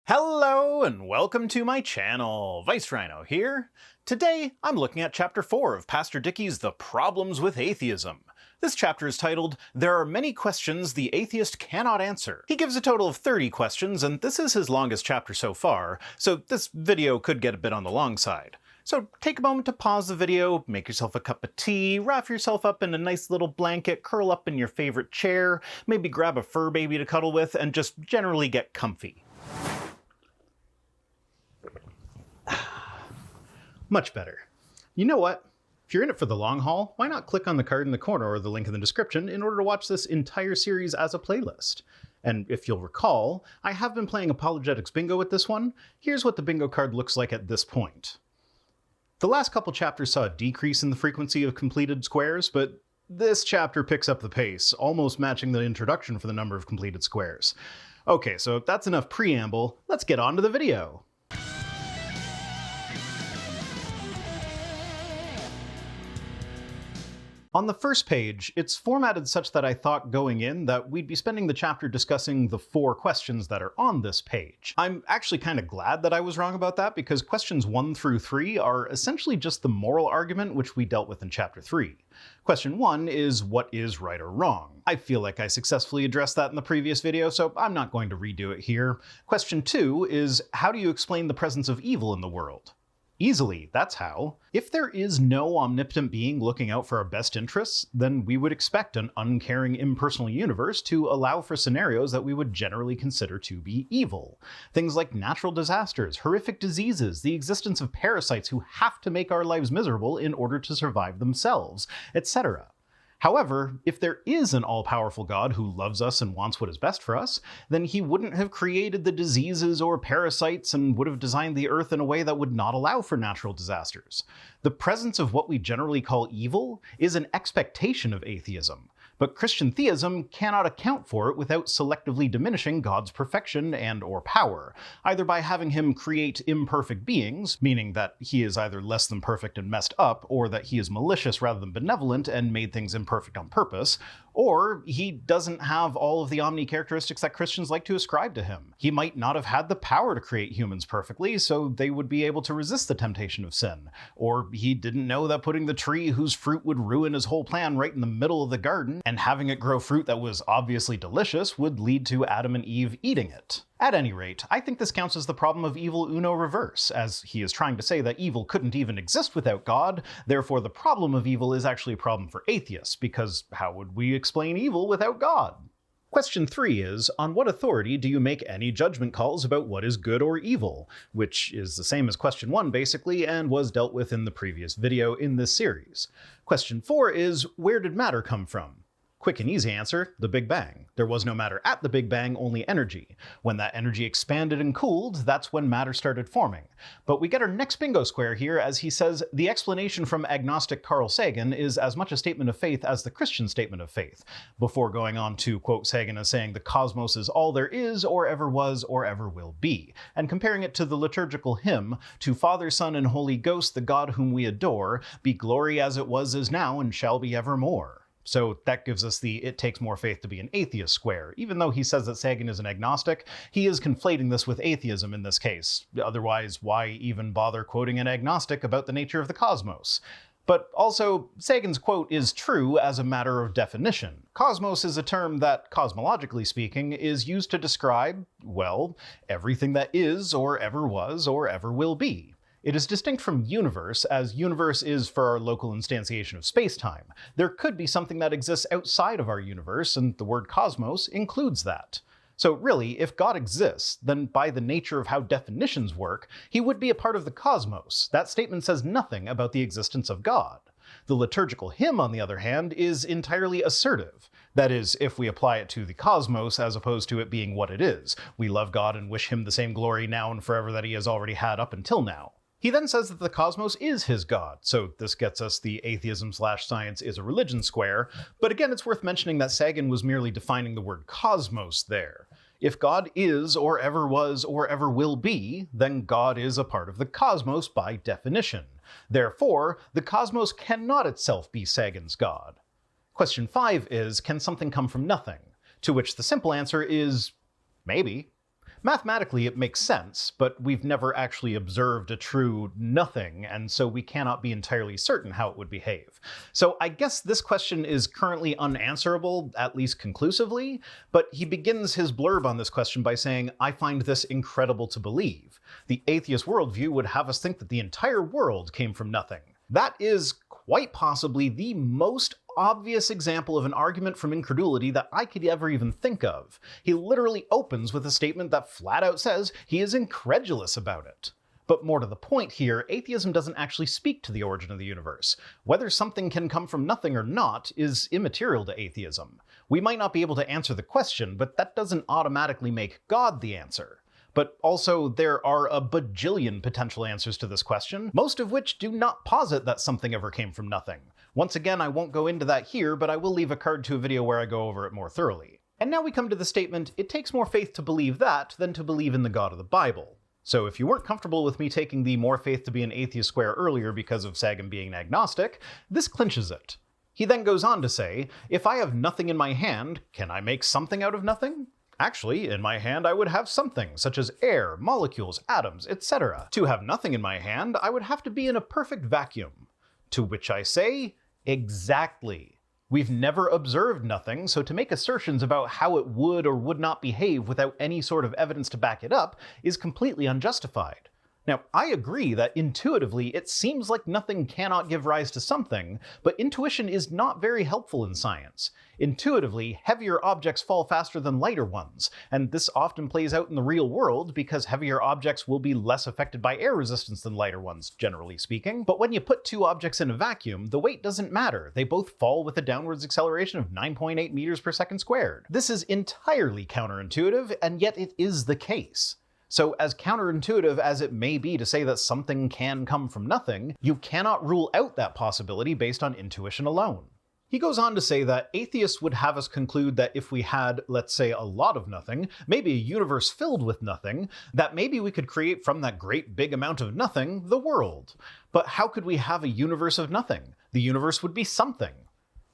Hello and welcome to my channel, Rhino here. Today I'm looking at chapter 4 of Pastor Dickie's The Problems with Atheism. This chapter is titled, There Are Many Questions the Atheist Cannot Answer. He gives a total of 30 questions, and this is his longest chapter so far, so this video could get a bit on the long side. So take a moment to pause the video, make yourself a cup of tea, wrap yourself up in a nice little blanket, curl up in your favorite chair, maybe grab a fur baby to cuddle with, and just generally get comfy. Much better. You know what? If you're in it for the long haul, why not click on the card in the corner or the link in the description in order to watch this entire series as a playlist? And if you'll recall, I have been playing Apologetics Bingo with this one. Here's what the bingo card looks like at this point. The last couple chapters saw a decrease in the frequency of completed squares, but this chapter picks up the pace, almost matching the introduction for the number of completed squares. Okay, so that's enough preamble. Let's get on to the video. On the first page, it's formatted such that I thought going in that we'd be spending the chapter discussing the 4 questions that are on this page. I'm actually kind of glad that I was wrong about that because questions 1 through 3 are essentially just the moral argument which we dealt with in chapter 3. Question 1 is what is right or wrong? I feel like I successfully addressed that in the previous video, so I'm not going to redo it here. Question 2 is how do you explain the presence of evil in the world? Easily, that's how. If there is no omnipotent being looking out for our best interests, then we would expect an uncaring, impersonal universe to allow for scenarios that we would generally consider to be evil. Things like natural disasters, horrific diseases, the existence of parasites who have to make our lives miserable in order to survive themselves, etc. However, if there is an all-powerful God who loves us and wants what is best for us, then he wouldn't have created the diseases or parasites and would have designed the earth in a way that would not allow for natural disasters. The presence of what we generally call evil is an expectation of atheism, but Christian theism cannot account for it without selectively diminishing God's perfection and/or power, either by having him create imperfect beings, meaning that he is either less than perfect and messed up, or that he is malicious rather than benevolent and made things imperfect on purpose, or he doesn't have all of the omni characteristics that Christians like to ascribe to him. He might not have had the power to create humans perfectly, so they would be able to resist the temptation of sin. Or he didn't know that putting the tree whose fruit would ruin his whole plan right in the middle of the garden, and having it grow fruit that was obviously delicious, would lead to Adam and Eve eating it. At any rate, I think this counts as the problem of evil uno reverse, as he is trying to say that evil couldn't even exist without God, therefore the problem of evil is actually a problem for atheists, because how would we explain evil without God? Question 3 is, on what authority do you make any judgment calls about what is good or evil? Which is the same as question 1 basically, and was dealt with in the previous video in this series. Question 4 is, where did matter come from? Quick and easy answer, the Big Bang. There was no matter at the Big Bang, only energy. When that energy expanded and cooled, that's when matter started forming. But we get our next bingo square here as he says, the explanation from agnostic Carl Sagan is as much a statement of faith as the Christian statement of faith, before going on to quote Sagan as saying the cosmos is all there is, or ever was, or ever will be, and comparing it to the liturgical hymn, to Father, Son, and Holy Ghost, the God whom we adore, be glory as it was, is now, and shall be evermore. So that gives us the it takes more faith to be an atheist square. Even though he says that Sagan is an agnostic, he is conflating this with atheism in this case. Otherwise, why even bother quoting an agnostic about the nature of the cosmos? But also, Sagan's quote is true as a matter of definition. Cosmos is a term that, cosmologically speaking, is used to describe, well, everything that is, or ever was, or ever will be. It is distinct from universe, as universe is for our local instantiation of space-time. There could be something that exists outside of our universe, and the word cosmos includes that. So really, if God exists, then by the nature of how definitions work, he would be a part of the cosmos. That statement says nothing about the existence of God. The liturgical hymn, on the other hand, is entirely assertive. That is, if we apply it to the cosmos as opposed to it being what it is. We love God and wish him the same glory now and forever that he has already had up until now. He then says that the cosmos is his God, so this gets us the atheism/science is a religion square, but again it's worth mentioning that Sagan was merely defining the word cosmos there. If God is, or ever was, or ever will be, then God is a part of the cosmos by definition. Therefore, the cosmos cannot itself be Sagan's God. Question 5 is, can something come from nothing? To which the simple answer is, maybe. Mathematically, it makes sense, but we've never actually observed a true nothing, and so we cannot be entirely certain how it would behave. So I guess this question is currently unanswerable, at least conclusively, but he begins his blurb on this question by saying, "I find this incredible to believe. The atheist worldview would have us think that the entire world came from nothing." That is quite possibly the most obvious example of an argument from incredulity that I could ever even think of. He literally opens with a statement that flat out says he is incredulous about it. But more to the point here, atheism doesn't actually speak to the origin of the universe. Whether something can come from nothing or not is immaterial to atheism. We might not be able to answer the question, but that doesn't automatically make God the answer. But also, there are a bajillion potential answers to this question, most of which do not posit that something ever came from nothing. Once again, I won't go into that here, but I will leave a card to a video where I go over it more thoroughly. And now we come to the statement, it takes more faith to believe that than to believe in the God of the Bible. So if you weren't comfortable with me taking the more faith to be an atheist square earlier because of Sagan being agnostic, this clinches it. He then goes on to say, if I have nothing in my hand, can I make something out of nothing? Actually, in my hand I would have something, such as air, molecules, atoms, etc. To have nothing in my hand, I would have to be in a perfect vacuum. To which I say, exactly. We've never observed nothing, so to make assertions about how it would or would not behave without any sort of evidence to back it up is completely unjustified. Now, I agree that intuitively it seems like nothing cannot give rise to something, but intuition is not very helpful in science. Intuitively, heavier objects fall faster than lighter ones, and this often plays out in the real world because heavier objects will be less affected by air resistance than lighter ones, generally speaking. But when you put two objects in a vacuum, the weight doesn't matter. They both fall with a downwards acceleration of 9.8 meters per second squared. This is entirely counterintuitive, and yet it is the case. So as counterintuitive as it may be to say that something can come from nothing, you cannot rule out that possibility based on intuition alone. He goes on to say that atheists would have us conclude that if we had, let's say, a lot of nothing, maybe a universe filled with nothing, that maybe we could create from that great big amount of nothing the world. But how could we have a universe of nothing? The universe would be something.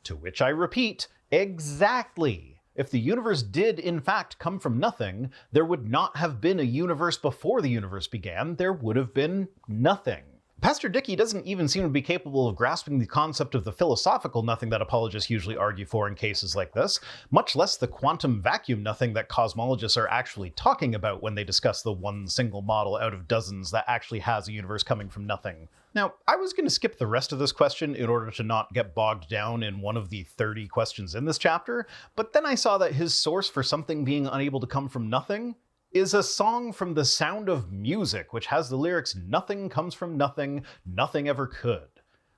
To which I repeat, exactly. If the universe did in fact come from nothing, there would not have been a universe before the universe began, there would have been nothing. Pastor Dickie doesn't even seem to be capable of grasping the concept of the philosophical nothing that apologists usually argue for in cases like this, much less the quantum vacuum nothing that cosmologists are actually talking about when they discuss the one single model out of dozens that actually has a universe coming from nothing. Now, I was going to skip the rest of this question in order to not get bogged down in one of the 30 questions in this chapter, but then I saw that his source for something being unable to come from nothing is a song from The Sound of Music, which has the lyrics, "Nothing comes from nothing, nothing ever could."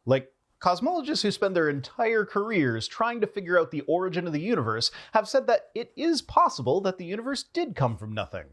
Like, cosmologists who spend their entire careers trying to figure out the origin of the universe have said that it is possible that the universe did come from nothing.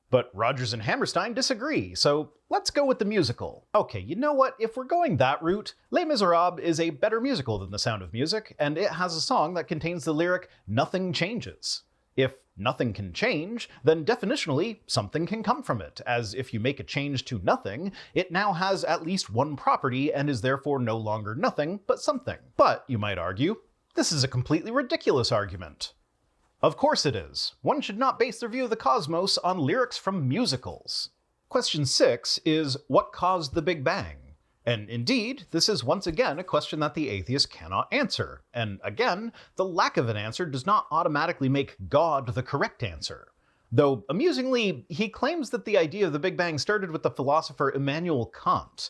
But Rogers and Hammerstein disagree, so let's go with the musical. Okay, you know what? If we're going that route, Les Miserables is a better musical than The Sound of Music, and it has a song that contains the lyric, "Nothing changes." If nothing can change, then definitionally, something can come from it, as if you make a change to nothing, it now has at least one property and is therefore no longer nothing, but something. But, you might argue, this is a completely ridiculous argument. Of course it is. One should not base their view of the cosmos on lyrics from musicals. Question 6 is, what caused the Big Bang? And indeed, this is once again a question that the atheist cannot answer. And again, the lack of an answer does not automatically make God the correct answer. Though, amusingly, he claims that the idea of the Big Bang started with the philosopher Immanuel Kant.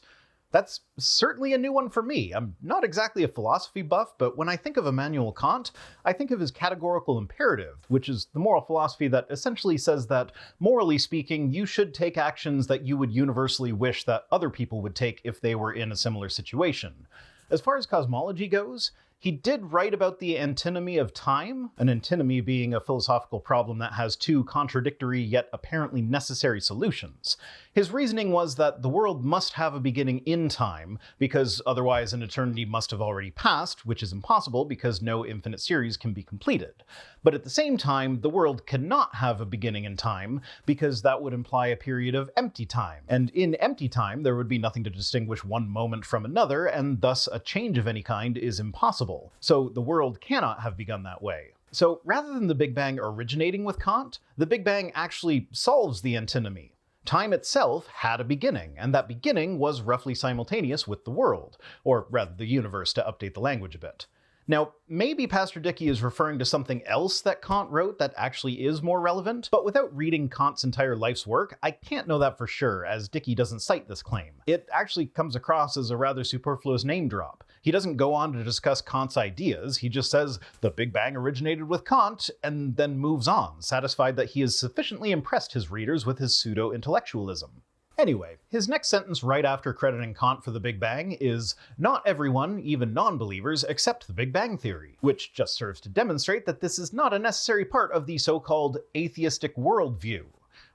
That's certainly a new one for me. I'm not exactly a philosophy buff, but when I think of Immanuel Kant, I think of his categorical imperative, which is the moral philosophy that essentially says that, morally speaking, you should take actions that you would universally wish that other people would take if they were in a similar situation. As far as cosmology goes, he did write about the antinomy of time, an antinomy being a philosophical problem that has two contradictory yet apparently necessary solutions. His reasoning was that the world must have a beginning in time, because otherwise an eternity must have already passed, which is impossible because no infinite series can be completed. But at the same time, the world cannot have a beginning in time, because that would imply a period of empty time. And in empty time, there would be nothing to distinguish one moment from another, and thus a change of any kind is impossible. So the world cannot have begun that way. So rather than the Big Bang originating with Kant, the Big Bang actually solves the antinomy. Time itself had a beginning, and that beginning was roughly simultaneous with the world, or rather the universe to update the language a bit. Now, maybe Pastor Dickie is referring to something else that Kant wrote that actually is more relevant, but without reading Kant's entire life's work, I can't know that for sure, as Dickie doesn't cite this claim. It actually comes across as a rather superfluous name drop. He doesn't go on to discuss Kant's ideas, he just says the Big Bang originated with Kant, and then moves on, satisfied that he has sufficiently impressed his readers with his pseudo-intellectualism. Anyway, his next sentence right after crediting Kant for the Big Bang is, "Not everyone, even non-believers, accept the Big Bang theory," which just serves to demonstrate that this is not a necessary part of the so-called atheistic worldview.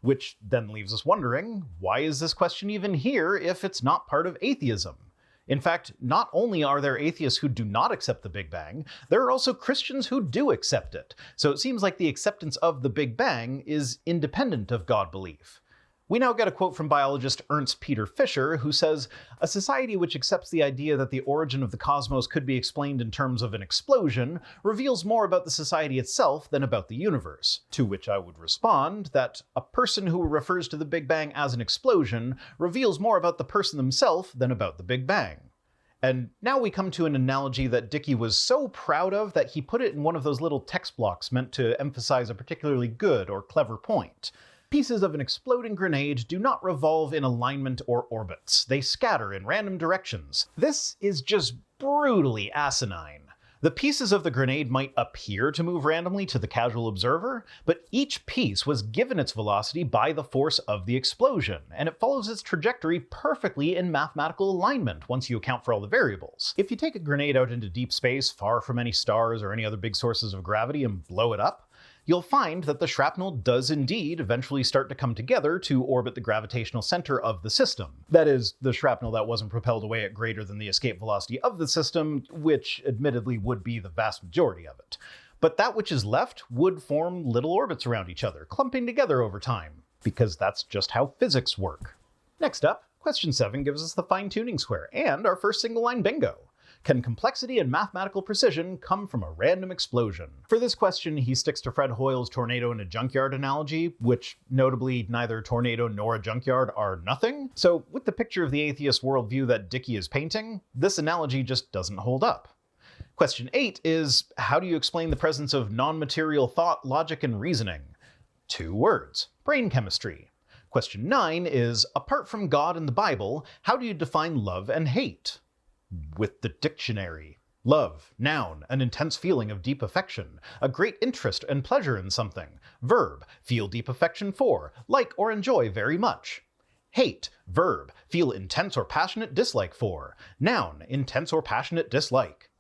Which then leaves us wondering, why is this question even here if it's not part of atheism? In fact, not only are there atheists who do not accept the Big Bang, there are also Christians who do accept it. So it seems like the acceptance of the Big Bang is independent of God belief. We now get a quote from biologist Ernst Peter Fischer, who says, "A society which accepts the idea that the origin of the cosmos could be explained in terms of an explosion reveals more about the society itself than about the universe." To which I would respond that a person who refers to the Big Bang as an explosion reveals more about the person themselves than about the Big Bang. And now we come to an analogy that Dickie was so proud of that he put it in one of those little text blocks meant to emphasize a particularly good or clever point. Pieces of an exploding grenade do not revolve in alignment or orbits. They scatter in random directions. This is just brutally asinine. The pieces of the grenade might appear to move randomly to the casual observer, but each piece was given its velocity by the force of the explosion, and it follows its trajectory perfectly in mathematical alignment once you account for all the variables. If you take a grenade out into deep space, far from any stars or any other big sources of gravity, and blow it up, you'll find that the shrapnel does indeed eventually start to come together to orbit the gravitational center of the system. That is, the shrapnel that wasn't propelled away at greater than the escape velocity of the system, which admittedly would be the vast majority of it. But that which is left would form little orbits around each other, clumping together over time, because that's just how physics work. Next up, question 7 gives us the fine-tuning square, and our first single-line bingo. Can complexity and mathematical precision come from a random explosion? For this question, he sticks to Fred Hoyle's tornado in a junkyard analogy, which notably neither a tornado nor a junkyard are nothing. So with the picture of the atheist worldview that Dickie is painting, this analogy just doesn't hold up. Question 8 is, how do you explain the presence of non-material thought, logic, and reasoning? 2 words, brain chemistry. Question 9 is, apart from God and the Bible, how do you define love and hate? With the dictionary. Love, noun, an intense feeling of deep affection, a great interest and pleasure in something. Verb, feel deep affection for, like or enjoy very much. Hate, verb, feel intense or passionate dislike for. Noun, intense or passionate dislike.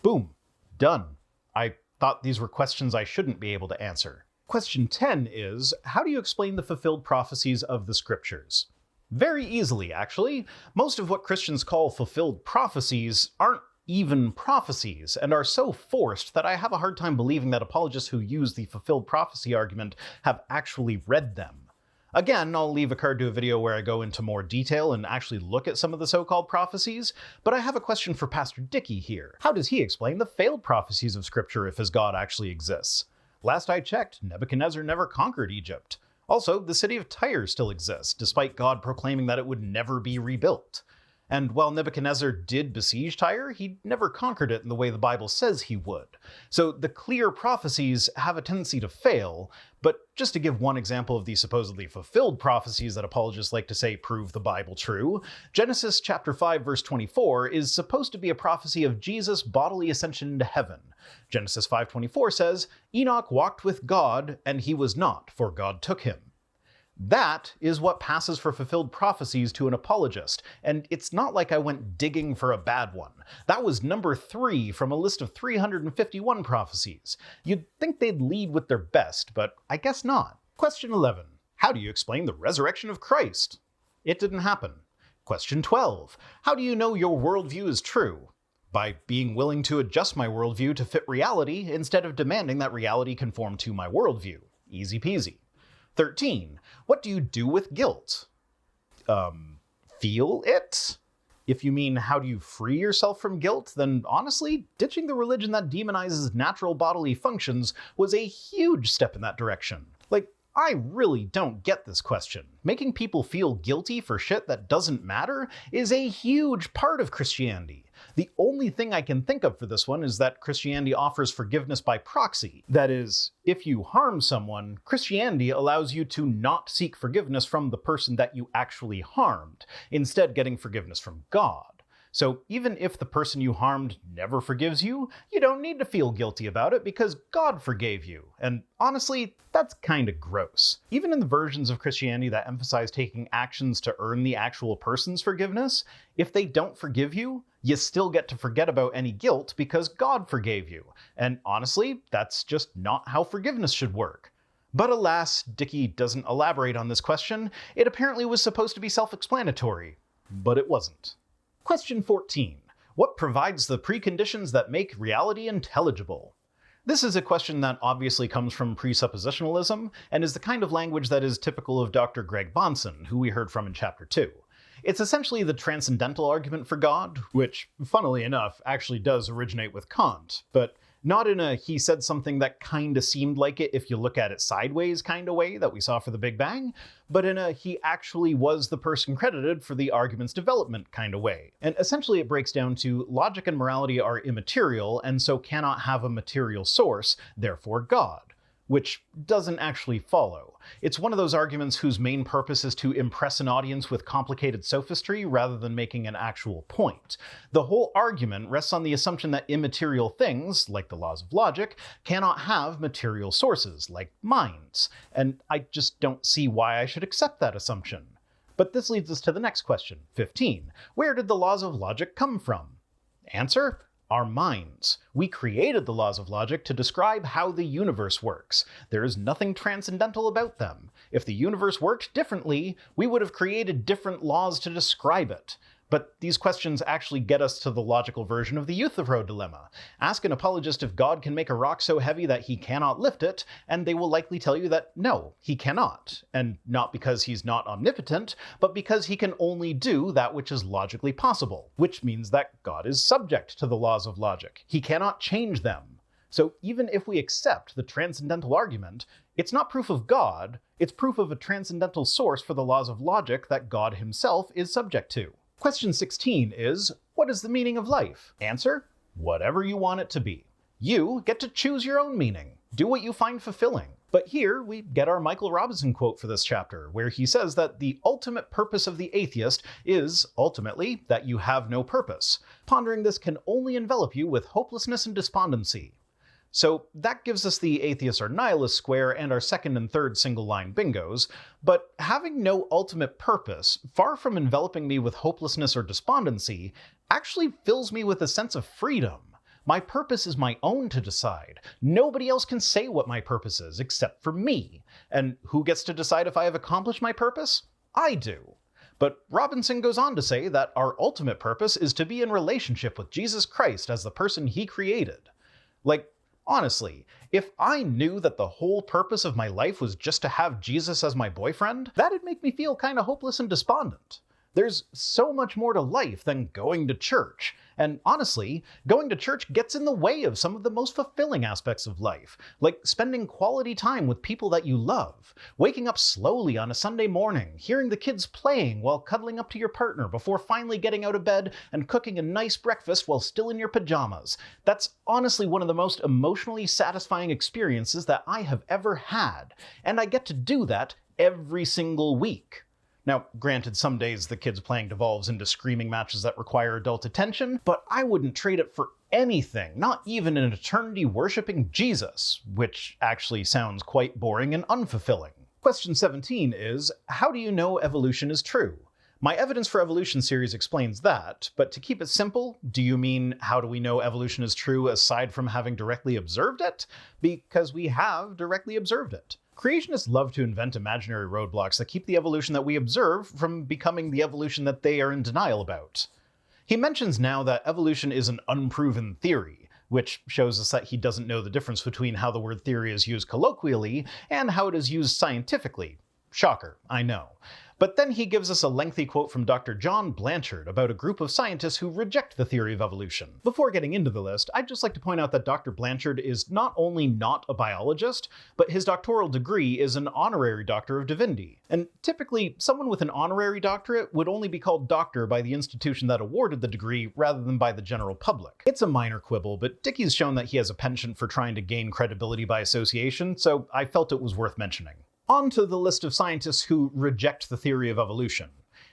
Boom. Done. I thought these were questions I shouldn't be able to answer. Question 10 is, how do you explain the fulfilled prophecies of the scriptures? Very easily, actually. Most of what Christians call fulfilled prophecies aren't even prophecies, and are so forced that I have a hard time believing that apologists who use the fulfilled prophecy argument have actually read them. Again, I'll leave a card to a video where I go into more detail and actually look at some of the so-called prophecies, but I have a question for Pastor Dickie here. How does he explain the failed prophecies of Scripture if his God actually exists? Last I checked, Nebuchadnezzar never conquered Egypt. Also, the city of Tyre still exists, despite God proclaiming that it would never be rebuilt. And while Nebuchadnezzar did besiege Tyre, he never conquered it in the way the Bible says he would. So the clear prophecies have a tendency to fail, but just to give one example of the supposedly fulfilled prophecies that apologists like to say prove the Bible true, Genesis chapter 5 verse 24 is supposed to be a prophecy of Jesus' bodily ascension into heaven. Genesis 5:24 says, "Enoch walked with God, and he was not, for God took him." That is what passes for fulfilled prophecies to an apologist, and it's not like I went digging for a bad one. That was number 3 from a list of 351 prophecies. You'd think they'd lead with their best, but I guess not. Question 11. How do you explain the resurrection of Christ? It didn't happen. Question 12. How do you know your worldview is true? By being willing to adjust my worldview to fit reality instead of demanding that reality conform to my worldview. Easy peasy. 13. What do you do with guilt? Feel it? If you mean how do you free yourself from guilt, then honestly, ditching the religion that demonizes natural bodily functions was a huge step in that direction. Like, I really don't get this question. Making people feel guilty for shit that doesn't matter is a huge part of Christianity. The only thing I can think of for this one is that Christianity offers forgiveness by proxy. That is, if you harm someone, Christianity allows you to not seek forgiveness from the person that you actually harmed, instead getting forgiveness from God. So even if the person you harmed never forgives you, you don't need to feel guilty about it because God forgave you. And honestly, that's kinda gross. Even in the versions of Christianity that emphasize taking actions to earn the actual person's forgiveness, if they don't forgive you, you still get to forget about any guilt because God forgave you. And honestly, that's just not how forgiveness should work. But alas, Dickie doesn't elaborate on this question. It apparently was supposed to be self-explanatory, but it wasn't. Question 14. What provides the preconditions that make reality intelligible? This is a question that obviously comes from presuppositionalism, and is the kind of language that is typical of Dr. Greg Bahnsen, who we heard from in Chapter 2. It's essentially the transcendental argument for God, which, funnily enough, actually does originate with Kant, but not in a he said something that kinda seemed like it if you look at it sideways kinda way that we saw for the Big Bang, but in a he actually was the person credited for the argument's development kinda way. And essentially it breaks down to logic and morality are immaterial and so cannot have a material source, therefore God. Which doesn't actually follow. It's one of those arguments whose main purpose is to impress an audience with complicated sophistry rather than making an actual point. The whole argument rests on the assumption that immaterial things, like the laws of logic, cannot have material sources, like minds, and I just don't see why I should accept that assumption. But this leads us to the next question, 15. Where did the laws of logic come from? Answer? Our minds. We created the laws of logic to describe how the universe works. There is nothing transcendental about them. If the universe worked differently, we would have created different laws to describe it. But these questions actually get us to the logical version of the Euthyphro dilemma. Ask an apologist if God can make a rock so heavy that he cannot lift it, and they will likely tell you that no, he cannot. And not because he's not omnipotent, but because he can only do that which is logically possible, which means that God is subject to the laws of logic. He cannot change them. So even if we accept the transcendental argument, it's not proof of God, it's proof of a transcendental source for the laws of logic that God himself is subject to. Question 16 is, what is the meaning of life? Answer, whatever you want it to be. You get to choose your own meaning. Do what you find fulfilling. But here we get our Michael Robinson quote for this chapter, where he says that the ultimate purpose of the atheist is, ultimately, that you have no purpose. Pondering this can only envelop you with hopelessness and despondency. So that gives us the atheist or nihilist square and our second and third single line bingos, but having no ultimate purpose, far from enveloping me with hopelessness or despondency, actually fills me with a sense of freedom. My purpose is my own to decide. Nobody else can say what my purpose is except for me. And who gets to decide if I have accomplished my purpose? I do. But Robinson goes on to say that our ultimate purpose is to be in relationship with Jesus Christ as the person he created. Like, honestly, if I knew that the whole purpose of my life was just to have Jesus as my boyfriend, that'd make me feel kinda hopeless and despondent. There's so much more to life than going to church. And honestly, going to church gets in the way of some of the most fulfilling aspects of life, like spending quality time with people that you love, waking up slowly on a Sunday morning, hearing the kids playing while cuddling up to your partner before finally getting out of bed and cooking a nice breakfast while still in your pajamas. That's honestly one of the most emotionally satisfying experiences that I have ever had, and I get to do that every single week. Now, granted, some days the kids playing devolves into screaming matches that require adult attention, but I wouldn't trade it for anything, not even an eternity worshipping Jesus, which actually sounds quite boring and unfulfilling. Question 17 is, how do you know evolution is true? My Evidence for Evolution series explains that, but to keep it simple, do you mean how do we know evolution is true aside from having directly observed it? Because we have directly observed it. Creationists love to invent imaginary roadblocks that keep the evolution that we observe from becoming the evolution that they are in denial about. He mentions now that evolution is an unproven theory, which shows us that he doesn't know the difference between how the word theory is used colloquially and how it is used scientifically. Shocker, I know. But then he gives us a lengthy quote from Dr. John Blanchard about a group of scientists who reject the theory of evolution. Before getting into the list, I'd just like to point out that Dr. Blanchard is not only not a biologist, but his doctoral degree is an honorary Doctor of Divinity. And typically, someone with an honorary doctorate would only be called doctor by the institution that awarded the degree rather than by the general public. It's a minor quibble, but Dickie's shown that he has a penchant for trying to gain credibility by association, so I felt it was worth mentioning. On to the list of scientists who reject the theory of evolution.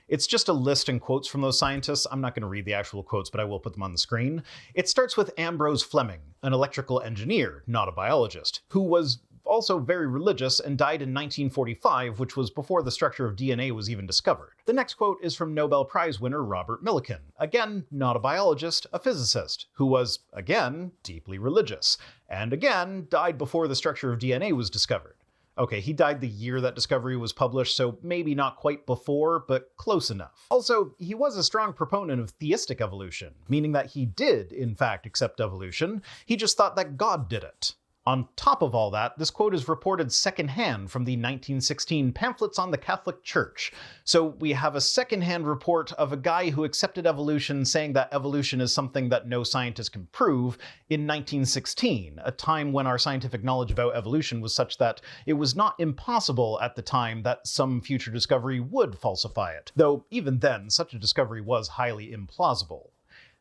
It's just a list and quotes from those scientists. I'm not going to read the actual quotes, but I will put them on the screen. It starts with Ambrose Fleming, an electrical engineer, not a biologist, who was also very religious and died in 1945, which was before the structure of DNA was even discovered. The next quote is from Nobel Prize winner Robert Millikan, again, not a biologist, a physicist, who was, again, deeply religious, and again, died before the structure of DNA was discovered. Okay, he died the year that discovery was published, so maybe not quite before, but close enough. Also, he was a strong proponent of theistic evolution, meaning that he did, in fact, accept evolution. He just thought that God did it. On top of all that, this quote is reported secondhand from the 1916 pamphlets on the Catholic Church. So we have a secondhand report of a guy who accepted evolution saying that evolution is something that no scientist can prove in 1916, a time when our scientific knowledge about evolution was such that it was not impossible at the time that some future discovery would falsify it, though even then, such a discovery was highly implausible.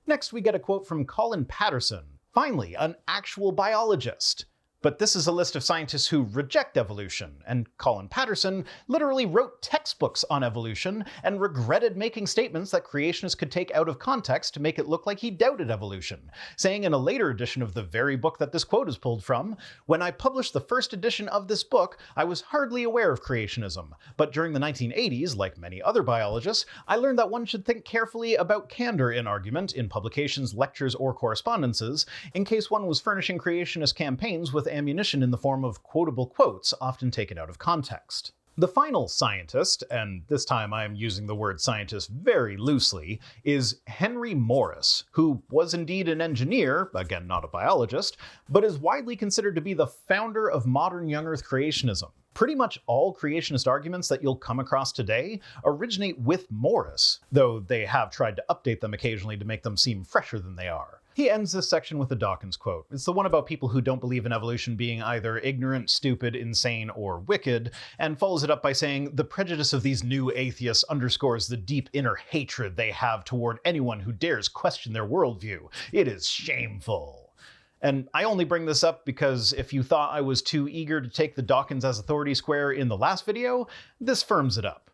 Next, we get a quote from Colin Patterson, finally, an actual biologist. But this is a list of scientists who reject evolution, and Colin Patterson literally wrote textbooks on evolution and regretted making statements that creationists could take out of context to make it look like he doubted evolution, saying in a later edition of the very book that this quote is pulled from, "When I published the first edition of this book, I was hardly aware of creationism, but during the 1980s, like many other biologists, I learned that one should think carefully about candor in argument in publications, lectures, or correspondences, in case one was furnishing creationist campaigns with ammunition in the form of quotable quotes, often taken out of context." The final scientist, and this time I am using the word scientist very loosely, is Henry Morris, who was indeed an engineer, again not a biologist, but is widely considered to be the founder of modern young earth creationism. Pretty much all creationist arguments that you'll come across today originate with Morris, though they have tried to update them occasionally to make them seem fresher than they are. He ends this section with a Dawkins quote. It's the one about people who don't believe in evolution being either ignorant, stupid, insane, or wicked, and follows it up by saying, "The prejudice of these new atheists underscores the deep inner hatred they have toward anyone who dares question their worldview. It is shameful." And I only bring this up because if you thought I was too eager to take the Dawkins as authority square in the last video, this firms it up.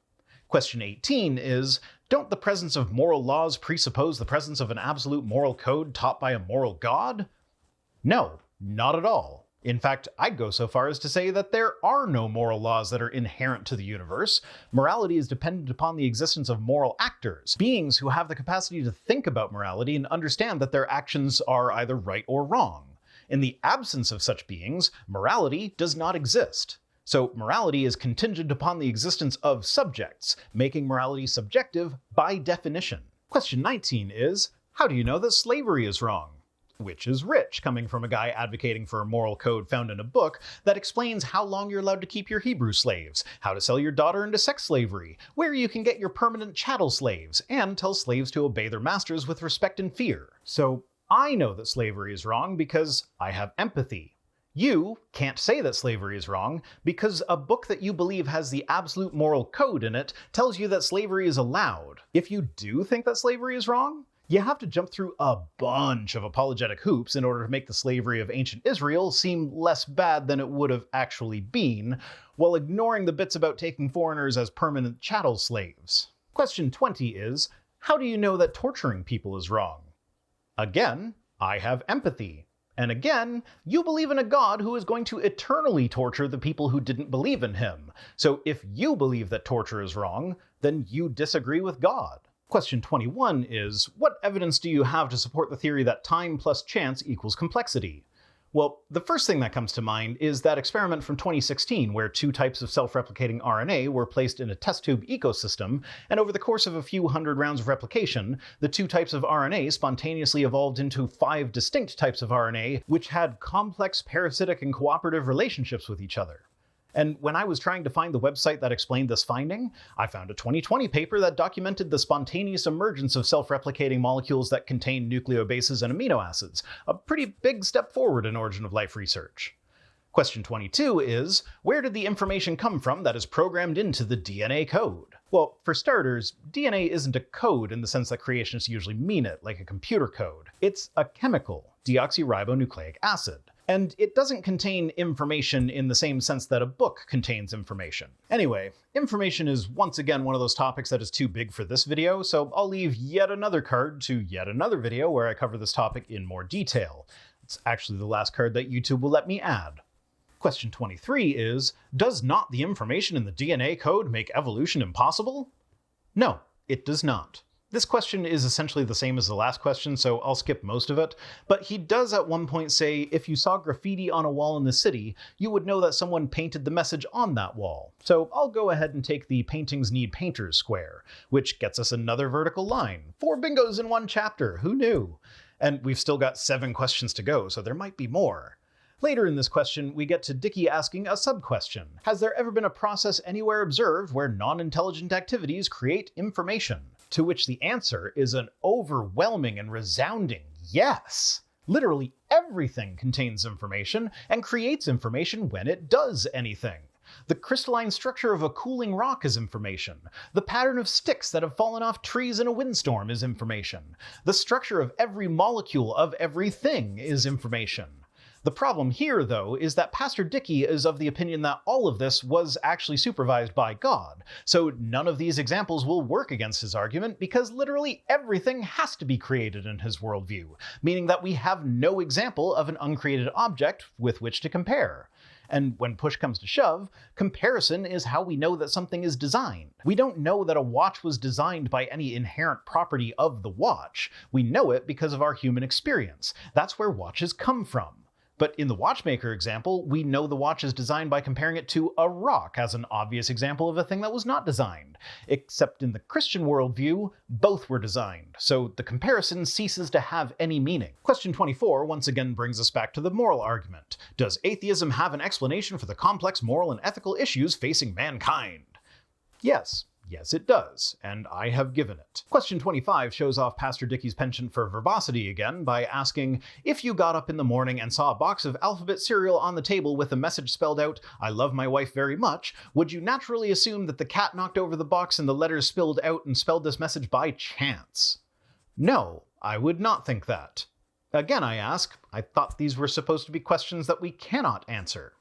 Question 18 is, don't the presence of moral laws presuppose the presence of an absolute moral code taught by a moral God? No, not at all. In fact, I'd go so far as to say that there are no moral laws that are inherent to the universe. Morality is dependent upon the existence of moral actors, beings who have the capacity to think about morality and understand that their actions are either right or wrong. In the absence of such beings, morality does not exist. So morality is contingent upon the existence of subjects, making morality subjective by definition. Question 19 is, how do you know that slavery is wrong? Which is rich, coming from a guy advocating for a moral code found in a book that explains how long you're allowed to keep your Hebrew slaves, how to sell your daughter into sex slavery, where you can get your permanent chattel slaves, and tells slaves to obey their masters with respect and fear. So I know that slavery is wrong because I have empathy. You can't say that slavery is wrong because a book that you believe has the absolute moral code in it tells you that slavery is allowed. If you do think that slavery is wrong, you have to jump through a bunch of apologetic hoops in order to make the slavery of ancient Israel seem less bad than it would have actually been, while ignoring the bits about taking foreigners as permanent chattel slaves. Question 20 is, how do you know that torturing people is wrong? Again, I have empathy. And again, you believe in a God who is going to eternally torture the people who didn't believe in him. So if you believe that torture is wrong, then you disagree with God. Question 21 is, what evidence do you have to support the theory that time plus chance equals complexity? Well, the first thing that comes to mind is that experiment from 2016 where 2 types of self-replicating RNA were placed in a test tube ecosystem, and over the course of a few hundred rounds of replication, the 2 types of RNA spontaneously evolved into 5 distinct types of RNA which had complex parasitic and cooperative relationships with each other. And when I was trying to find the website that explained this finding, I found a 2020 paper that documented the spontaneous emergence of self-replicating molecules that contain nucleobases and amino acids, a pretty big step forward in origin of life research. Question 22 is, where did the information come from that is programmed into the DNA code? Well, for starters, DNA isn't a code in the sense that creationists usually mean it, like a computer code. It's a chemical, deoxyribonucleic acid. And it doesn't contain information in the same sense that a book contains information. Anyway, information is once again one of those topics that is too big for this video, so I'll leave yet another card to yet another video where I cover this topic in more detail. It's actually the last card that YouTube will let me add. Question 23 is, does not the information in the DNA code make evolution impossible? No, it does not. This question is essentially the same as the last question, so I'll skip most of it, but he does at one point say if you saw graffiti on a wall in the city, you would know that someone painted the message on that wall. So I'll go ahead and take the paintings need painters square, which gets us another vertical line. 4 bingos in one chapter, who knew? And we've still got 7 questions to go, so there might be more. Later in this question, we get to Dickie asking a sub-question. Has there ever been a process anywhere observed where non-intelligent activities create information? To which the answer is an overwhelming and resounding yes. Literally everything contains information and creates information when it does anything. The crystalline structure of a cooling rock is information. The pattern of sticks that have fallen off trees in a windstorm is information. The structure of every molecule of everything is information. The problem here, though, is that Pastor Dickie is of the opinion that all of this was actually supervised by God, so none of these examples will work against his argument because literally everything has to be created in his worldview, meaning that we have no example of an uncreated object with which to compare. And when push comes to shove, comparison is how we know that something is designed. We don't know that a watch was designed by any inherent property of the watch. We know it because of our human experience. That's where watches come from. But in the watchmaker example, we know the watch is designed by comparing it to a rock as an obvious example of a thing that was not designed. Except in the Christian worldview, both were designed, so the comparison ceases to have any meaning. Question 24 once again brings us back to the moral argument. Does atheism have an explanation for the complex moral and ethical issues facing mankind? Yes. Yes, it does, and I have given it. Question 25 shows off Pastor Dickie's penchant for verbosity again by asking, if you got up in the morning and saw a box of alphabet cereal on the table with a message spelled out, "I love my wife very much," would you naturally assume that the cat knocked over the box and the letters spilled out and spelled this message by chance? No, I would not think that. Again, I ask, I thought these were supposed to be questions that we cannot answer.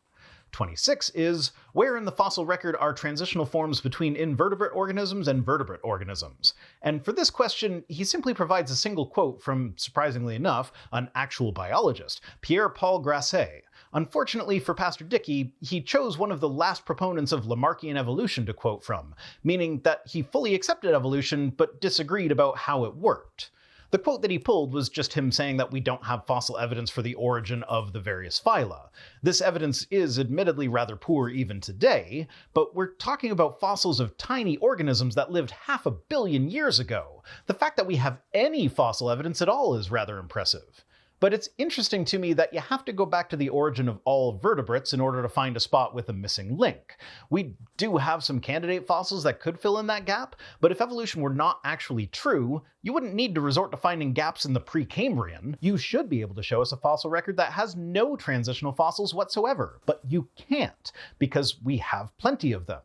26 is, where in the fossil record are transitional forms between invertebrate organisms and vertebrate organisms? And for this question, he simply provides a single quote from, surprisingly enough, an actual biologist, Pierre-Paul Grasset. Unfortunately for Pastor Dickie, he chose one of the last proponents of Lamarckian evolution to quote from, meaning that he fully accepted evolution but disagreed about how it worked. The quote that he pulled was just him saying that we don't have fossil evidence for the origin of the various phyla. This evidence is admittedly rather poor even today, but we're talking about fossils of tiny organisms that lived 500 million years ago. The fact that we have any fossil evidence at all is rather impressive. But it's interesting to me that you have to go back to the origin of all vertebrates in order to find a spot with a missing link. We do have some candidate fossils that could fill in that gap, but if evolution were not actually true, you wouldn't need to resort to finding gaps in the Precambrian. You should be able to show us a fossil record that has no transitional fossils whatsoever, but you can't, because we have plenty of them.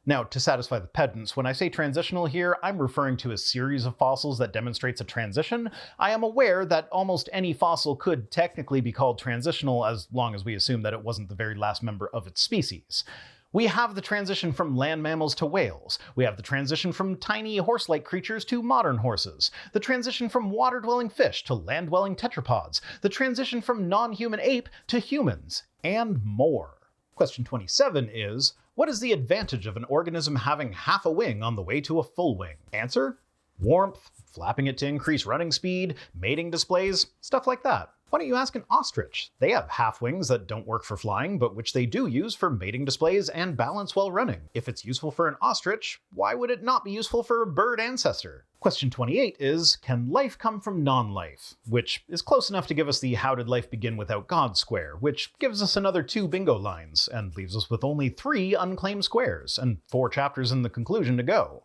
Now, to satisfy the pedants, when I say transitional here, I'm referring to a series of fossils that demonstrates a transition. I am aware that almost any fossil could technically be called transitional as long as we assume that it wasn't the very last member of its species. We have the transition from land mammals to whales. We have the transition from tiny horse-like creatures to modern horses. The transition from water-dwelling fish to land-dwelling tetrapods. The transition from non-human ape to humans. And more. Question 27 is, what is the advantage of an organism having half a wing on the way to a full wing? Answer? Warmth, flapping it to increase running speed, mating displays, stuff like that. Why don't you ask an ostrich? They have half wings that don't work for flying, but which they do use for mating displays and balance while running. If it's useful for an ostrich, why would it not be useful for a bird ancestor? Question 28 is, can life come from non-life? Which is close enough to give us the how did life begin without God square, which gives us another 2 bingo lines, and leaves us with only 3 unclaimed squares, and 4 chapters in the conclusion to go.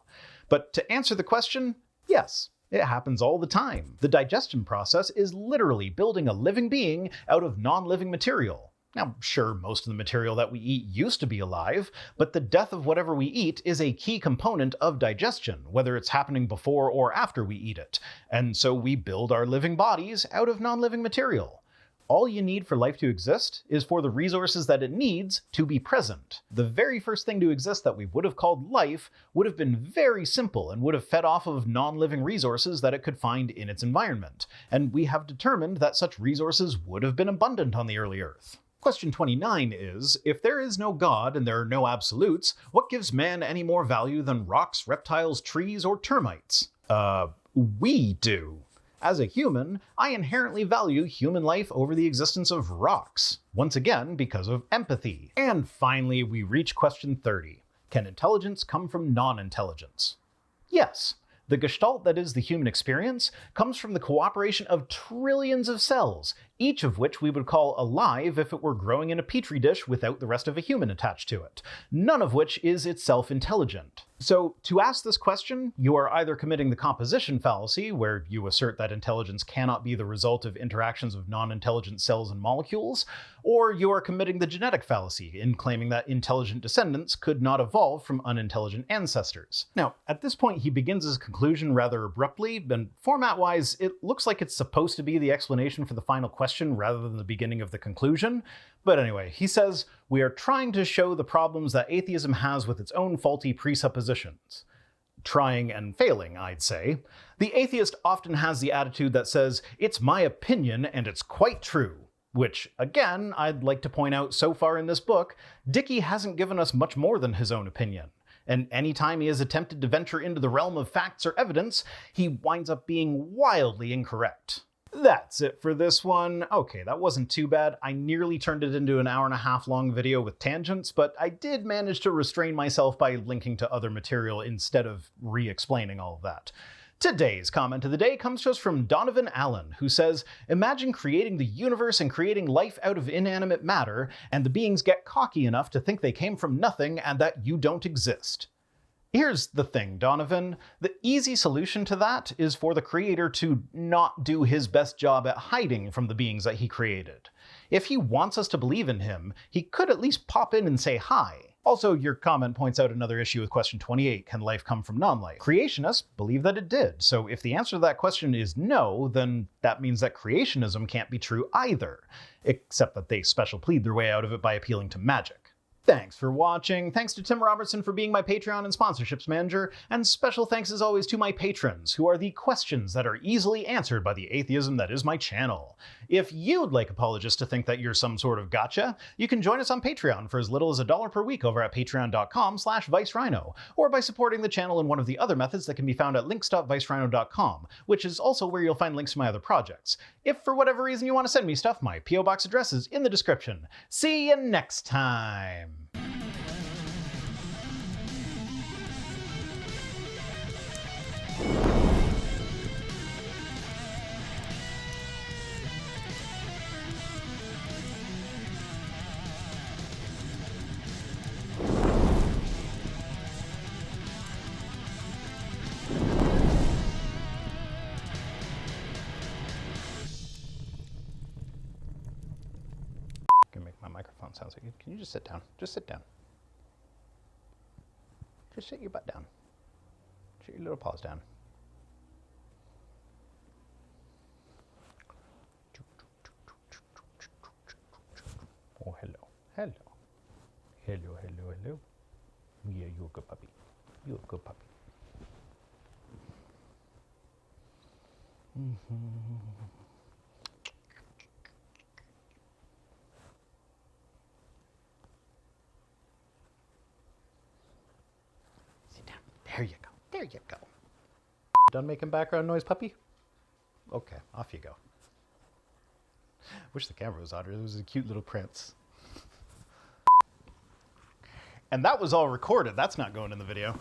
But to answer the question, yes. It happens all the time. The digestion process is literally building a living being out of non-living material. Now, sure, most of the material that we eat used to be alive, but the death of whatever we eat is a key component of digestion, whether it's happening before or after we eat it. And so we build our living bodies out of non-living material. All you need for life to exist is for the resources that it needs to be present. The very first thing to exist that we would have called life would have been very simple and would have fed off of non-living resources that it could find in its environment. And we have determined that such resources would have been abundant on the early Earth. Question 29 is, if there is no God and there are no absolutes, what gives man any more value than rocks, reptiles, trees, or termites? We do. As a human, I inherently value human life over the existence of rocks, once again because of empathy. And finally, we reach question 30. Can intelligence come from non-intelligence? Yes. The gestalt that is the human experience comes from the cooperation of trillions of cells, each of which we would call alive if it were growing in a petri dish without the rest of a human attached to it, none of which is itself intelligent. So, to ask this question, you are either committing the composition fallacy, where you assert that intelligence cannot be the result of interactions of non-intelligent cells and molecules, or you are committing the genetic fallacy in claiming that intelligent descendants could not evolve from unintelligent ancestors. Now, at this point he begins his conclusion rather abruptly, and format-wise, it looks like it's supposed to be the explanation for the final question rather than the beginning of the conclusion. But anyway, he says, we are trying to show the problems that atheism has with its own faulty presuppositions. Trying and failing, I'd say. The atheist often has the attitude that says, it's my opinion and it's quite true. Which, again, I'd like to point out so far in this book, Dickie hasn't given us much more than his own opinion. And anytime he has attempted to venture into the realm of facts or evidence, he winds up being wildly incorrect. That's it for this one. Okay, that wasn't too bad. I nearly turned it into an 1.5 hour long video with tangents, but I did manage to restrain myself by linking to other material instead of re-explaining all of that. Today's comment of the day comes to us from Donovan Allen, who says, imagine creating the universe and creating life out of inanimate matter, and the beings get cocky enough to think they came from nothing and that you don't exist. Here's the thing, Donovan. The easy solution to that is for the creator to not do his best job at hiding from the beings that he created. If he wants us to believe in him, he could at least pop in and say hi. Also, your comment points out another issue with question 28, can life come from non-life? Creationists believe that it did, so if the answer to that question is no, then that means that creationism can't be true either, except that they special plead their way out of it by appealing to magic. Thanks for watching, thanks to Tim Robertson for being my Patreon and sponsorships manager, and special thanks as always to my patrons, who are the questions that are easily answered by the atheism that is my channel. If you'd like apologists to think that you're some sort of gotcha, you can join us on Patreon for as little as $1 per week over at patreon.com/ViceRhino, or by supporting the channel in one of the other methods that can be found at links.vicerhino.com, which is also where you'll find links to my other projects. If for whatever reason you want to send me stuff, my P.O. Box address is in the description. See you next time! Gonna make my microphone sound so good. Can you just sit down? Just sit down. Just sit your butt down. Sit your little paws down. Oh, hello. Hello. Hello, hello, hello. Yeah, you're a good puppy. You're a good puppy. Sit down. There you go. There you go. Done making background noise, puppy? Okay, off you go. Wish the camera was hotter. It was a cute little prince. And that was all recorded. That's not going in the video.